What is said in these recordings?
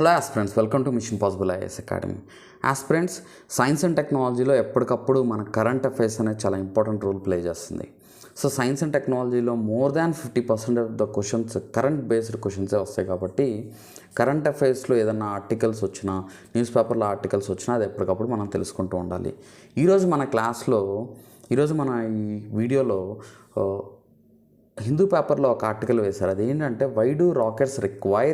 Hello aspirants, welcome to Mission Possible IAS Academy. Aspirants, science and టెక్నాలజీలో ఎప్పటికప్పుడు మన current affairs అనేది చాలా ఇంపార్టెంట్ రోల్ ప్లే చేస్తుంది. సో సైన్స్ అండ్ టెక్నాలజీలో more than 50% of the questions current based క్వశ్చన్సే వస్తాయి. కాబట్టి కరెంట్ అఫైర్స్లో ఏదైనా ఆర్టికల్స్ వచ్చినా, న్యూస్ పేపర్లో ఆర్టికల్స్ వచ్చినా అది ఎప్పటికప్పుడు మనం తెలుసుకుంటూ ఉండాలి. ఈరోజు మన క్లాస్లో, ఈరోజు మన ఈ వీడియోలో హిందూ పేపర్లో ఒక ఆర్టికల్ వేశారు. అది ఏంటంటే why do rockets require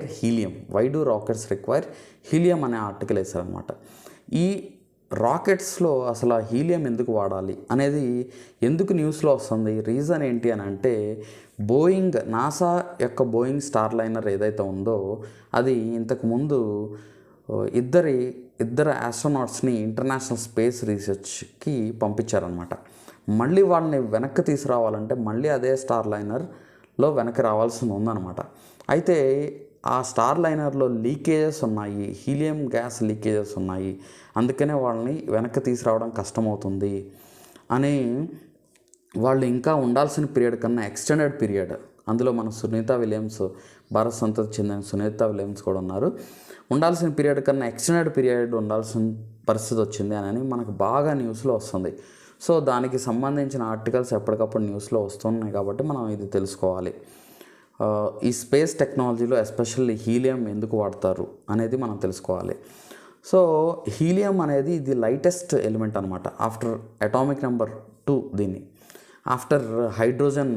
helium అనే ఆర్టికల్ వేశారనమాట. ఈ రాకెట్స్లో అసలు ఆ హీలియం ఎందుకు వాడాలి అనేది ఎందుకు న్యూస్లో వస్తుంది, రీజన్ ఏంటి అని అంటే, నాసా యొక్క బోయింగ్ స్టార్ లైనర్ ఏదైతే ఉందో అది ఇంతకుముందు ఇద్దరు ఆస్ట్రోనాట్స్ని ఇంటర్నేషనల్ స్పేస్ రీసెర్చ్కి పంపించారనమాట. మళ్ళీ వాళ్ళని వెనక్కి తీసుకురావాలంటే మళ్ళీ అదే స్టార్ లైనర్లో వెనక్కి రావాల్సి ఉందన్నమాట. అయితే ఆ స్టార్ లైనర్లో లీకేజెస్ ఉన్నాయి, హీలియం గ్యాస్ లీకేజెస్ ఉన్నాయి, అందుకనే వాళ్ళని వెనక్కి తీసుకురావడం కష్టమవుతుంది అని వాళ్ళు ఇంకా ఉండాల్సిన పీరియడ్ కన్నా ఎక్స్టెండెడ్ పీరియడ్, అందులో మన సునీత విలియమ్స్, భారత్ సంతతికి చెందిన సునీత విలియమ్స్ కూడా ఉన్నారు, ఉండాల్సిన పీరియడ్ కన్నా ఎక్స్టెండెడ్ పీరియడ్ ఉండాల్సిన పరిస్థితి వచ్చింది అని మనకు బాగా న్యూస్లో వస్తుంది. సో దానికి సంబంధించిన ఆర్టికల్స్ ఎప్పటికప్పుడు న్యూస్లో వస్తున్నాయి కాబట్టి మనం ఇది తెలుసుకోవాలి. ఈ స్పేస్ టెక్నాలజీలో ఎస్పెషల్లీ హీలియం ఎందుకు వాడతారు అనేది మనం తెలుసుకోవాలి. సో హీలియం అనేది ఇది లైటెస్ట్ ఎలిమెంట్ అనమాట. ఆఫ్టర్ అటామిక్ నెంబర్ 2, దీన్ని ఆఫ్టర్ హైడ్రోజన్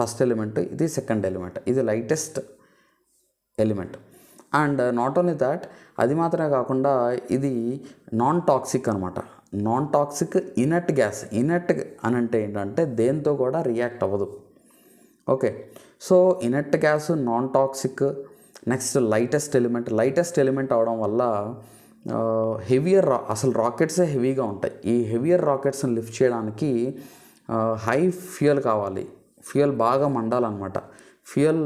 ఫస్ట్ ఎలిమెంట్, ఇది సెకండ్ ఎలిమెంట్, ఇది lightest element. And not only that, అది మాత్రమే కాకుండా ఇది నాన్ టాక్సిక్ అనమాట. Non toxic inert gas. Inert అని అంటే ఏంటంటే దేంతో కూడా రియాక్ట్ అవ్వదు. Okay, so inert gas, non toxic, next lightest element అవడం వల్ల అసలు రాకెట్సే హెవీగా ఉంటాయి. ఈ హెవియర్ రాకెట్స్ని లిఫ్ట్ చేయడానికి హై ఫ్యూయల్ కావాలి, ఫ్యూయల్ బాగా మండాలన్నమాట. ఫ్యూయల్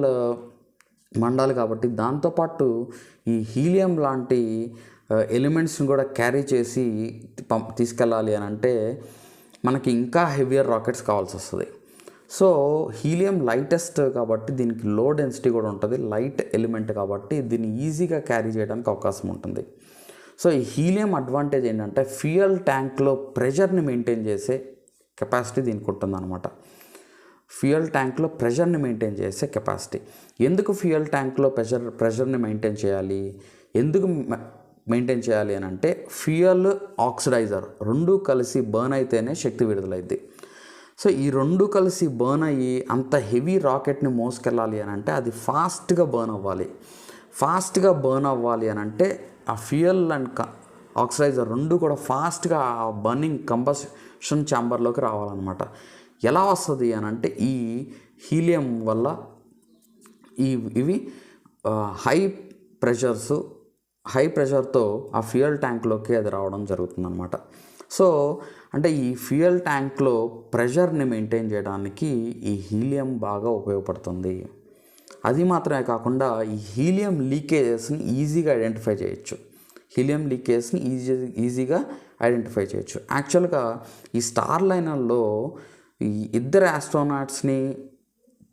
మండాలి కాబట్టి దాంతోపాటు ఈ హీలియం లాంటి ఎలిమెంట్స్ని కూడా క్యారీ చేసి తీసుకెళ్ళాలి అని అంటే మనకి ఇంకా హెవియర్ రాకెట్స్ కావాల్సి వస్తుంది. సో హీలియం లైటెస్ట్ కాబట్టి దీనికి లో డెన్సిటీ కూడా ఉంటుంది, లైట్ ఎలిమెంట్ కాబట్టి దీన్ని ఈజీగా క్యారీ చేయడానికి అవకాశం ఉంటుంది. సో ఈ హీలియం అడ్వాంటేజ్ ఏంటంటే ఫ్యూయల్ ట్యాంక్లో ప్రెషర్ని మెయింటైన్ చేసే కెపాసిటీ దీనికి ఉంటుందన్నమాట. ఫ్యూయల్ ట్యాంక్లో ప్రెషర్ని మెయింటైన్ చేసే కెపాసిటీ. ఎందుకు ఫ్యూయల్ ట్యాంక్లో ప్రెషర్ని మెయింటైన్ చేయాలి, ఎందుకు మెయింటైన్ చేయాలి అని అంటే, ఫ్యూయల్ ఆక్సిడైజర్ రెండు కలిసి బర్న్ అయితేనే శక్తి విడుదలైద్ది. సో ఈ రెండు కలిసి బర్న్ అయ్యి అంత హెవీ రాకెట్ని మోసుకెళ్ళాలి అని అంటే అది ఫాస్ట్గా బర్న్ అవ్వాలి అని అంటే ఆ ఫ్యూయల్ అండ్ ఆక్సిడైజర్ రెండు కూడా ఫాస్ట్గా ఆ బర్నింగ్ కంబషన్ ఛాంబర్లోకి రావాలన్నమాట. ఎలా వస్తుంది అని అంటే ఈ హీలియం వల్ల ఇవి హై ప్రెషర్తో ఆ ఫ్యూయల్ ట్యాంక్లోకి అది రావడం జరుగుతుందన్నమాట. సో అంటే ఈ ఫ్యూయల్ ట్యాంక్లో ప్రెషర్ని మెయింటైన్ చేయడానికి ఈ హీలియం బాగా ఉపయోగపడుతుంది. అది మాత్రమే కాకుండా ఈ హీలియం లీకేజెస్ని ఈజీగా ఐడెంటిఫై చేయొచ్చు. యాక్చువల్గా ఈ స్టార్ లైనర్లో ఈ ఇద్దరు ఆస్ట్రోనాట్స్ని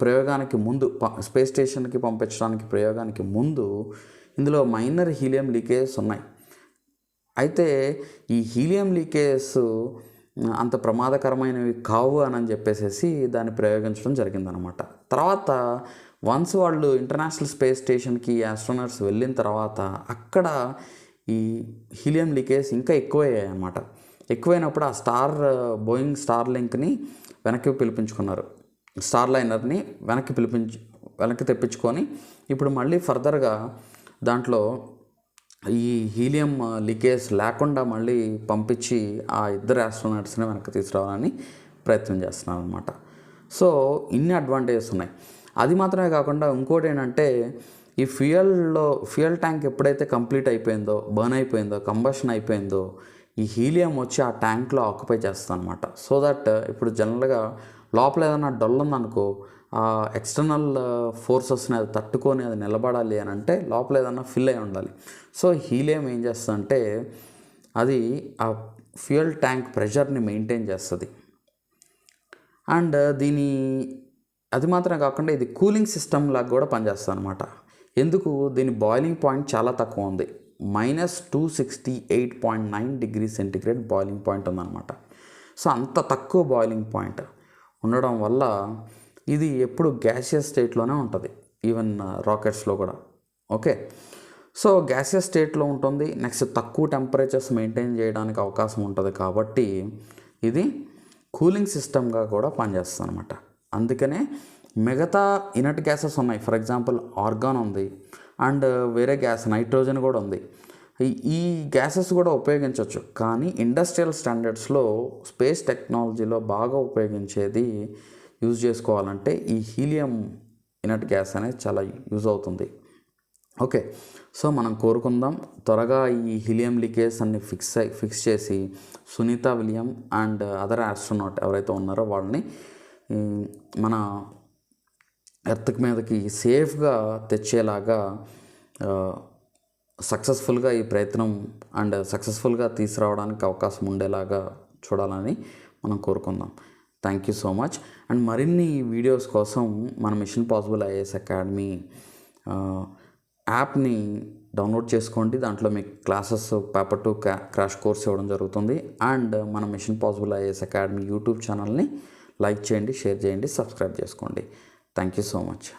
ప్రయోగానికి ముందు, స్పేస్ స్టేషన్కి పంపించడానికి ప్రయోగానికి ముందు ఇందులో మైనర్ హీలియం లీకేజెస్ ఉన్నాయి. అయితే ఈ హీలియం లీకేజెస్ అంత ప్రమాదకరమైనవి కావు అని చెప్పేసి దాన్ని ప్రయోగించడం జరిగిందనమాట. తర్వాత వన్స్ వాళ్ళు ఇంటర్నేషనల్ స్పేస్ స్టేషన్కి ఆస్ట్రోనట్స్ వెళ్ళిన తర్వాత అక్కడ ఈ హీలియం లీకేజెస్ ఇంకా ఎక్కువయ్యాయి అన్నమాట. ఎక్కువైనప్పుడు ఆ బోయింగ్ స్టార్ లింక్ని వెనక్కి పిలిపించుకున్నారు, స్టార్ లైనర్ని వెనక్కి తెప్పించుకొని ఇప్పుడు మళ్ళీ ఫర్దర్గా దాంట్లో ఈ హీలియం లీకేజ్ లేకుండా మళ్ళీ పంపించి ఆ ఇద్దరు ఆస్ట్రోనాట్స్ని వెనక్కి తీసుకురావాలని ప్రయత్నం చేస్తున్నారు అనమాట. సో ఇన్ని అడ్వాంటేజెస్ ఉన్నాయి. అది మాత్రమే కాకుండా ఇంకోటి ఏంటంటే, ఈ ఫ్యూయల్ ట్యాంక్ ఎప్పుడైతే కంప్లీట్ అయిపోయిందో, బర్న్ అయిపోయిందో, కంబషన్ అయిపోయిందో, ఈ హీలియం వచ్చి ఆ ట్యాంక్లో ఆక్యుపై చేస్తుంది అనమాట. సో దట్ ఇప్పుడు జనరల్గా లోపల ఏదైనా డొల్ ఉందనుకో, ఆ ఎక్స్టర్నల్ ఫోర్సెస్ని అది తట్టుకొని అది నిలబడాలి అని అంటే లోపల ఏదైనా ఫిల్ అయి ఉండాలి. సో హీలియం ఏం చేస్తుందంటే అది ఆ ఫ్యూయల్ ట్యాంక్ ప్రెషర్ని మెయింటైన్ చేస్తుంది. అండ్ అది మాత్రమే కాకుండా ఇది కూలింగ్ సిస్టమ్ లాగా కూడా పనిచేస్తుంది అనమాట. ఎందుకు? దీని బాయిలింగ్ పాయింట్ చాలా తక్కువ ఉంది. -268.9 డిగ్రీ సెంటిగ్రేడ్ బాయిలింగ్ పాయింట్ ఉందన్నమాట. సో అంత తక్కువ బాయిలింగ్ పాయింట్ ఉండడం వల్ల ఇది ఎప్పుడు గ్యాసియస్ స్టేట్లోనే ఉంటుంది, ఈవెన్ రాకెట్స్లో కూడా. ఓకే, సో గ్యాసియస్ స్టేట్లో ఉంటుంది. నెక్స్ట్ తక్కువ టెంపరేచర్స్ మెయింటైన్ చేయడానికి అవకాశం ఉంటుంది కాబట్టి ఇది కూలింగ్ సిస్టమ్గా కూడా పనిచేస్తుంది అనమాట. అందుకనే మిగతా ఇనర్ట్ గ్యాసెస్ ఉన్నాయి, ఫర్ ఎగ్జాంపుల్ ఆర్గాన్ ఉంది అండ్ వేరే గ్యాస్ నైట్రోజన్ కూడా ఉంది. ఈ గ్యాసెస్ కూడా ఉపయోగించవచ్చు. కానీ ఇండస్ట్రియల్ స్టాండర్డ్స్లో స్పేస్ టెక్నాలజీలో బాగా ఉపయోగించేది యూజ్ చేసుకోవాలంటే ఈ హీలియం ఇనర్ట్ గ్యాస్ అనేది చాలా యూజ్ అవుతుంది. ఓకే, సో మనం కోరుకుందాం త్వరగా ఈ హీలియం లీకేజ్ అన్ని ఫిక్స్ చేసి Sunita William and other astronaut ఎవరైతే ఉన్నారో వాళ్ళని మన ఎర్త్ మీదకి సేఫ్గా తెచ్చేలాగా సక్సెస్ఫుల్గా ఈ ప్రయత్నం అండ్ సక్సెస్ఫుల్గా తీసుకురావడానికి అవకాశం ఉండేలాగా చూడాలని మనం కోరుకుందాం. Thank you so much. And మరిన్ని వీడియోస్ కోసం మన మిషన్ పాసిబుల్ ఐఏఎస్ అకాడమీ యాప్ని డౌన్లోడ్ చేసుకోండి. దాంట్లో మీకు క్లాసెస్ పేపర్ 2 క్రాష్ కోర్స్ ఇవ్వడం జరుగుతుంది. అండ్ మన machine Possible IAS academy YouTube ఛానల్ని లైక్ చేయండి, షేర్ చేయండి, సబ్స్క్రైబ్ చేసుకోండి. Thank you so much.